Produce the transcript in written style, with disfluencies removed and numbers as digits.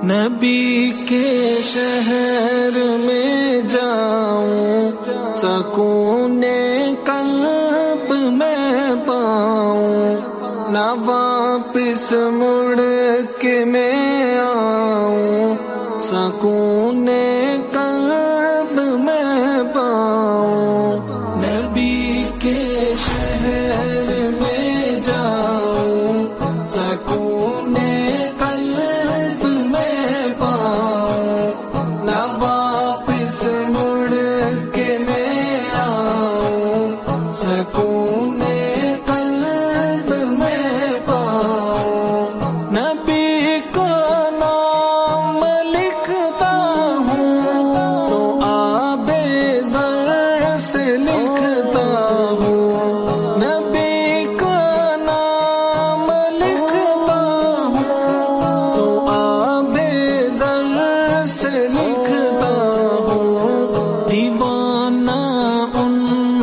نبی کے شہر میں جاؤں، سکون قلب میں پاؤں، نہ واپس مڑ کے میں آؤں، سکون قلب میں پاؤں۔ نبی کے شہر میں جاؤں، سکون قلب میں پاؤں، نہ واپس مڑ کے میں آؤں، سکون قلب میں پاؤں۔ نبی کا نام لکھتا ہوں تو آبِ زر سے لکھتا ہوں، نبی کا نام لکھتا ہوں تو آبِ زر سے